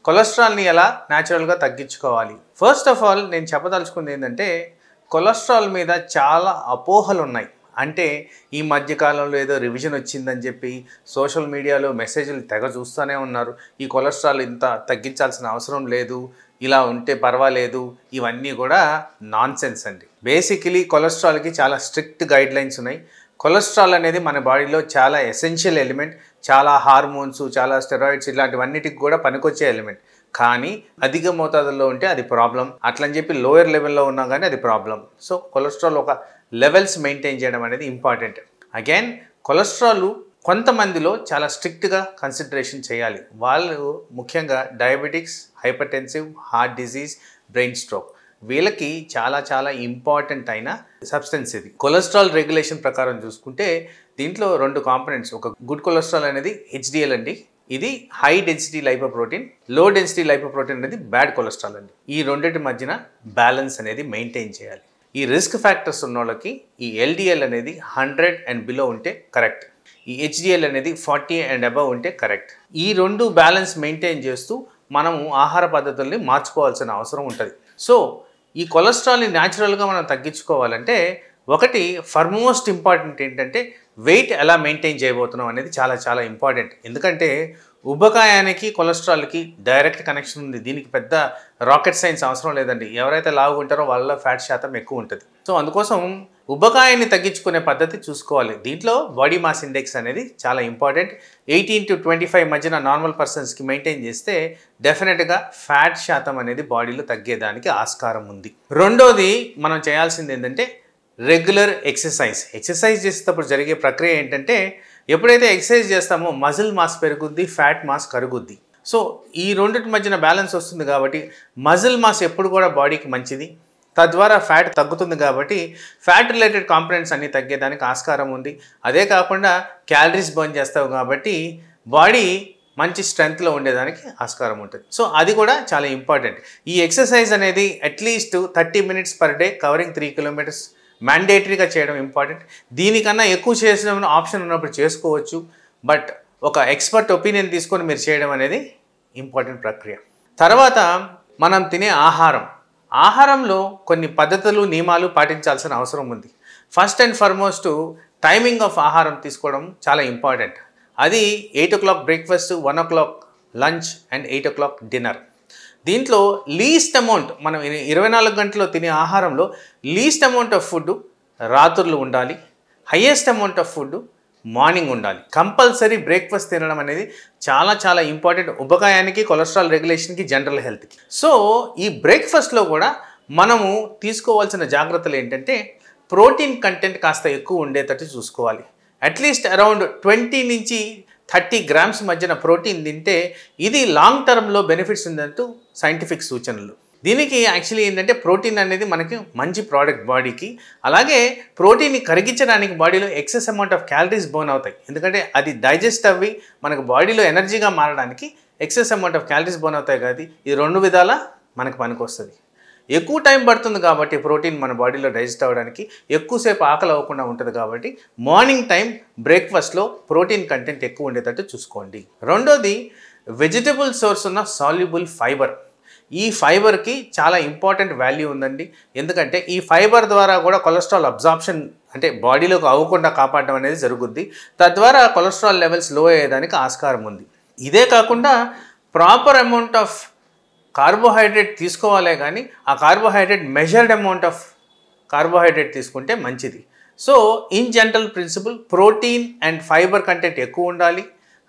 కొలెస్ట్రాల్ని ఎలా న్యాచురల్గా తగ్గించుకోవాలి? ఫస్ట్ ఆఫ్ ఆల్ నేను చెప్పదలుచుకుంది ఏంటంటే కొలెస్ట్రాల్ మీద చాలా అపోహలు ఉన్నాయి. అంటే ఈ మధ్యకాలంలో ఏదో రివిజన్ వచ్చిందని చెప్పి సోషల్ మీడియాలో మెసేజ్లు తెగ చూస్తూనే ఉన్నారు. ఈ కొలెస్ట్రాల్ ఇంత తగ్గించాల్సిన అవసరం లేదు, ఇలా ఉంటే పర్వాలేదు. ఇవన్నీ కూడా నాన్సెన్స్ అండి. బేసికలీ కొలెస్ట్రాల్కి చాలా స్ట్రిక్ట్ గైడ్ లైన్స్ ఉన్నాయి. కొలెస్ట్రాల్ అనేది మన బాడీలో చాలా ఎసెన్షియల్ ఎలిమెంట్. చాలా హార్మోన్స్, చాలా స్టెరాయిడ్స్ ఇలాంటివన్నిటికి కూడా పనికొచ్చే ఎలిమెంట్. కానీ అధిక మోతాదుల్లో ఉంటే అది ప్రాబ్లం. అట్లని చెప్పి లోయర్ లెవెల్లో ఉన్నా కానీ అది ప్రాబ్లం. సో కొలెస్ట్రాల్ ఒక లెవెల్స్ మెయింటైన్ చేయడం అనేది ఇంపార్టెంట్. అగైన్ కొలెస్ట్రాల్ కొంతమందిలో చాలా స్ట్రిక్ట్గా కన్సిడరేషన్ చేయాలి. వాళ్ళు ముఖ్యంగా diabetics, hypertensive, heart disease, brain stroke, వీళ్ళకి చాలా చాలా ఇంపార్టెంట్ అయిన సబ్స్టెన్స్ ఇది. కొలెస్ట్రాల్ రెగ్యులేషన్ ప్రకారం చూసుకుంటే దీంట్లో 2 కాంపోనెంట్స్. ఒక గుడ్ కొలెస్ట్రాల్ అనేది హెచ్డిఎల్ అండి, ఇది high density lipoprotein. Low density lipoprotein అనేది బ్యాడ్ కొలెస్ట్రాల్ అండి. ఈ రెండింటి మధ్యన బ్యాలెన్స్ అనేది మెయింటైన్ చేయాలి. ఈ రిస్క్ ఫ్యాక్టర్స్ ఉన్న వాళ్ళకి ఈ ఎల్డిఎల్ అనేది 100 అండ్ బిలో ఉంటే కరెక్ట్, ఈ హెచ్డిఎల్ అనేది 40 అండ్ అబవ్ ఉంటే కరెక్ట్. ఈ 2 బ్యాలెన్స్ మెయింటైన్ చేస్తూ మనము ఆహార పద్ధతుల్ని మార్చుకోవాల్సిన అవసరం ఉంటుంది. సో ఈ కొలెస్ట్రాల్ని న్యాచురల్గా మనం తగ్గించుకోవాలంటే ఒకటి ఫర్మోస్ట్ ఇంపార్టెంట్ ఏంటంటే వెయిట్ ఎలా మెయింటైన్ చేయబోతున్నాం అనేది చాలా చాలా ఇంపార్టెంట్. ఎందుకంటే ఉబ్బకాయానికి కొలెస్ట్రాల్కి డైరెక్ట్ కనెక్షన్ ఉంది. దీనికి పెద్ద రాకెట్ సైన్స్ అవసరం లేదండి. ఎవరైతే లావుగా ఉంటారో వాళ్ళ ఫ్యాట్ శాతం ఎక్కువ ఉంటుంది. సో అందుకోసం ఉబ్బకాయాన్ని తగ్గించుకునే పద్ధతి చూసుకోవాలి. దీంట్లో బాడీ మాస్ ఇండెక్స్ అనేది చాలా ఇంపార్టెంట్. 18 to 25 మధ్యన నార్మల్ పర్సన్స్కి మెయింటైన్ చేస్తే డెఫినెట్గా ఫ్యాట్ శాతం అనేది బాడీలో తగ్గేదానికి ఆస్కారం ఉంది. రెండోది మనం చేయాల్సింది ఏంటంటే రెగ్యులర్ ఎక్సర్సైజ్ చేసేటప్పుడు జరిగే ప్రక్రియ ఏంటంటే ఎప్పుడైతే ఎక్సర్సైజ్ చేస్తామో మజిల్ మాస్ పెరుగుద్ది, ఫ్యాట్ మాస్ కరుగుద్ది. సో ఈ రెండింటి మధ్యన బ్యాలెన్స్ వస్తుంది కాబట్టి మజిల్ మాస్ ఎప్పుడు కూడా బాడీకి మంచిది. తద్వారా ఫ్యాట్ తగ్గుతుంది కాబట్టి ఫ్యాట్ రిలేటెడ్ కాంపోనెంట్స్ అన్నీ తగ్గేదానికి ఆస్కారం ఉంది. అదే కాకుండా క్యాలరీస్ బర్న్ చేస్తావు కాబట్టి బాడీ మంచి స్ట్రెంగ్త్లో ఉండేదానికి ఆస్కారం ఉంటుంది. సో అది కూడా చాలా ఇంపార్టెంట్. ఈ ఎక్సర్సైజ్ అనేది at least 30 minutes per day covering 3 kilometers మ్యాండేటరీగా చేయడం ఇంపార్టెంట్. దీనికన్నా ఎక్కువ చేసిన ఆప్షన్ ఉన్నప్పుడు చేసుకోవచ్చు, బట్ ఒక ఎక్స్పర్ట్ ఒపీనియన్ తీసుకొని మీరు చేయడం అనేది ఇంపార్టెంట్ ప్రక్రియ. తర్వాత మనం తినే ఆహారంలో కొన్ని పద్ధతులు, నియమాలు పాటించాల్సిన అవసరం ఉంది. First and foremost timing of ఆహారం తీసుకోవడం చాలా ఇంపార్టెంట్. అది 8 o'clock breakfast, 1 o'clock lunch and 8 o'clock dinner. దీంట్లో లీస్ట్ అమౌంట్ మనం 24 గంటల్లో తినే ఆహారంలో లీస్ట్ అమౌంట్ ఆఫ్ ఫుడ్ రాత్రులు ఉండాలి, highest amount of food morning ఉండాలి. కంపల్సరీ బ్రేక్ఫాస్ట్ తినడం అనేది చాలా చాలా ఇంపార్టెంట్ ఉబ్బకాయానికి, కొలెస్ట్రాల్ రెగ్యులేషన్కి, జనరల్ హెల్త్కి. సో ఈ బ్రేక్ఫాస్ట్లో కూడా మనము తీసుకోవాల్సిన జాగ్రత్తలు ఏంటంటే ప్రోటీన్ కంటెంట్ కాస్త ఎక్కువ ఉండేటట్టు చూసుకోవాలి. అట్లీస్ట్ అరౌండ్ 20 నుంచి 30 grams మధ్యన ప్రోటీన్ తింటే ఇది లాంగ్ టర్మ్లో బెనిఫిట్స్ ఉందంటూ సైంటిఫిక్ సూచనలు. దీనికి యాక్చువల్లీ ఏంటంటే ప్రోటీన్ అనేది మనకి మంచి ప్రోడక్ట్ బాడీకి. అలాగే ప్రోటీన్ని కరిగించడానికి బాడీలో excess amount of calories burn అవుతాయి. ఎందుకంటే అది డైజెస్ట్ అవ్వి మనకు బాడీలో ఎనర్జీగా మారడానికి excess amount of calories burn అవుతాయి కదా. ఇది 2 విధాల మనకు పనికొస్తుంది. ఎక్కువ టైం పడుతుంది కాబట్టి ప్రోటీన్ మన బాడీలో డైజెస్ట్ అవ్వడానికి, ఎక్కువసేపు ఆకలి అవ్వకుండా ఉంటుంది కాబట్టి మార్నింగ్ టైం బ్రేక్ఫాస్ట్లో ప్రోటీన్ కంటెంట్ ఎక్కువ ఉండేటట్టు చూసుకోండి. రెండోది వెజిటబుల్ సోర్స్ ఉన్న సాల్యుబుల్ ఫైబర్. ఈ ఫైబర్కి చాలా ఇంపార్టెంట్ వాల్యూ ఉందండి. ఎందుకంటే ఈ ఫైబర్ ద్వారా కూడా కొలెస్ట్రాల్ అబ్జార్ప్షన్ అంటే బాడీలోకి అవ్వకుండా కాపాడడం అనేది జరుగుద్ది. తద్వారా కొలెస్ట్రాల్ లెవెల్స్ లో అయ్యేదానికి ఆస్కారం ఉంది. ఇదే కాకుండా ప్రాపర్ అమౌంట్ ఆఫ్ కార్బోహైడ్రేట్ తీసుకోవాలే కానీ ఆ carbohydrate measured amount of carbohydrate తీసుకుంటే మంచిది. So in general principal protein and fibre content ఎక్కువ ఉండాలి,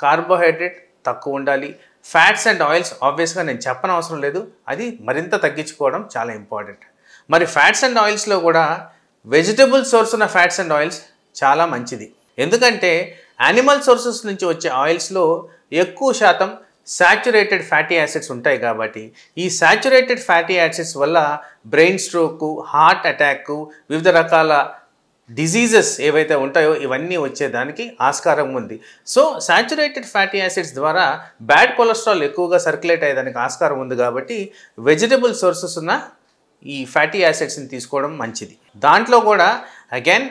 కార్బోహైడ్రేట్ తక్కువ ఉండాలి. ఫ్యాట్స్ అండ్ ఆయిల్స్ ఆబ్వియస్గా నేను చెప్పనవసరం లేదు, అది మరింత తగ్గించుకోవడం చాలా ఇంపార్టెంట్. మరి ఫ్యాట్స్ అండ్ ఆయిల్స్లో కూడా వెజిటబుల్ సోర్స్ ఉన్న ఫ్యాట్స్ అండ్ ఆయిల్స్ చాలా మంచిది. ఎందుకంటే యానిమల్ సోర్సెస్ నుంచి వచ్చే ఆయిల్స్లో ఎక్కువ శాతం సాచురేటెడ్ ఫ్యాటీ యాసిడ్స్ ఉంటాయి కాబట్టి ఈ సాచురేటెడ్ ఫ్యాటీ యాసిడ్స్ వల్ల బ్రెయిన్ స్ట్రోక్, హార్ట్ అటాక్, వివిధ రకాల డిజీజెస్ ఏవైతే ఉంటాయో ఇవన్నీ వచ్చేదానికి ఆస్కారం ఉంది. సో సాచురేటెడ్ ఫ్యాటీ యాసిడ్స్ ద్వారా బ్యాడ్ కొలెస్ట్రాల్ ఎక్కువగా సర్క్యులేట్ అయ్యేదానికి ఆస్కారం ఉంది కాబట్టి వెజిటబుల్ సోర్సెస్ ఉన్న ఈ ఫ్యాటీ యాసిడ్స్ని తీసుకోవడం మంచిది. దాంట్లో కూడా అగైన్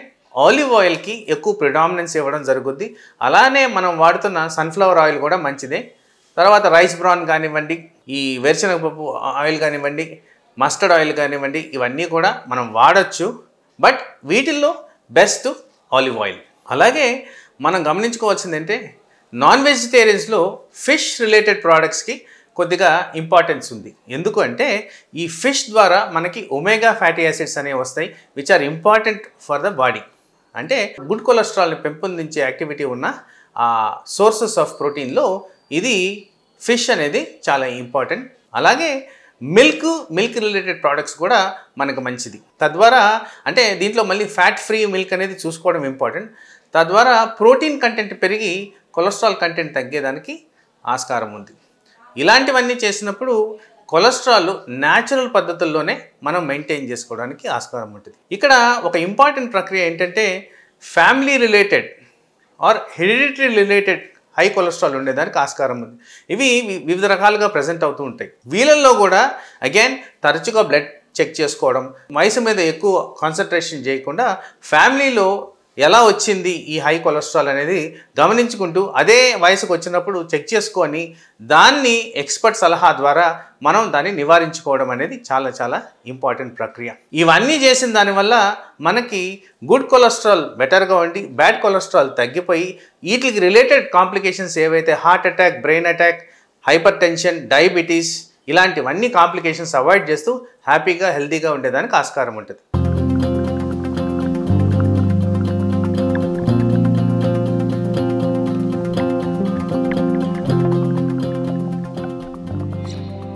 ఆలివ్ ఆయిల్కి ఎక్కువ ప్రిడామినెన్స్ ఇవ్వడం జరుగుద్ది. అలానే మనం వాడుతున్న సన్ఫ్లవర్ ఆయిల్ కూడా మంచిదే. తర్వాత రైస్ బ్రాన్ కానివ్వండి, ఈ వేరుశనగపప్పు ఆయిల్ కానివ్వండి, మస్టర్డ్ ఆయిల్ కానివ్వండి, ఇవన్నీ కూడా మనం వాడచ్చు. బట్ వీటిల్లో బెస్ట్ ఆలివ్ ఆయిల్. అలాగే మనం గమనించుకోవాల్సింది అంటే నాన్ వెజిటేరియన్స్లో ఫిష్ రిలేటెడ్ ప్రోడక్ట్స్కి కొద్దిగా ఇంపార్టెన్స్ ఉంది. ఎందుకు అంటే ఈ ఫిష్ ద్వారా మనకి ఒమేగా ఫ్యాటీ యాసిడ్స్ అనేవి వస్తాయి, which are important for the body. అంటే గుడ్ కొలెస్ట్రాల్ని పెంపొందించే యాక్టివిటీ ఉన్న సోర్సెస్ ఆఫ్ ప్రోటీన్లో ఇది ఫిష్ అనేది చాలా ఇంపార్టెంట్. అలాగే మిల్క్ రిలేటెడ్ ప్రోడక్ట్స్ కూడా మనకు మంచిది. తద్వారా అంటే దీంట్లో మళ్ళీ ఫ్యాట్ ఫ్రీ మిల్క్ అనేది చూసుకోవడం ఇంపార్టెంట్. తద్వారా ప్రోటీన్ కంటెంట్ పెరిగి కొలెస్ట్రాల్ కంటెంట్ తగ్గేదానికి ఆస్కారం ఉంది. ఇలాంటివన్నీ చేసినప్పుడు కొలెస్ట్రాల్ న్యాచురల్ పద్ధతుల్లోనే మనం మెయింటైన్ చేసుకోవడానికి ఆస్కారం ఉంటుంది. ఇక్కడ ఒక ఇంపార్టెంట్ ప్రక్రియ ఏంటంటే family related are hereditary related high cholesterol ఉండేదానికి ఆస్కారం ఉంది. ఇవి వివిధ రకాలుగా ప్రజెంట్ అవుతూ ఉంటాయి. వీళ్ళల్లో కూడా అగైన్ తరచుగా బ్లడ్ చెక్ చేసుకోవడం, వయసు మీద ఎక్కువ కాన్సన్ట్రేషన్ చేయకుండా ఫ్యామిలీలో ఎలా వచ్చింది ఈ హై కొలెస్ట్రాల్ అనేది గమనించుకుంటూ అదే వయసుకు వచ్చినప్పుడు చెక్ చేసుకొని దాన్ని ఎక్స్పర్ట్ సలహా ద్వారా మనం దాన్ని నివారించుకోవడం అనేది చాలా చాలా ఇంపార్టెంట్ ప్రక్రియ. ఇవన్నీ చేసిన దానివల్ల మనకి గుడ్ కొలెస్ట్రాల్ బెటర్గా ఉండి బ్యాడ్ కొలెస్ట్రాల్ తగ్గిపోయి వీటికి రిలేటెడ్ కాంప్లికేషన్స్ ఏవైతే heart attack, brain attack, hyper tension, diabetes ఇలాంటివన్నీ కాంప్లికేషన్స్ అవాయిడ్ చేస్తూ హ్యాపీగా హెల్తీగా ఉండేదానికి ఆస్కారం ఉంటుంది.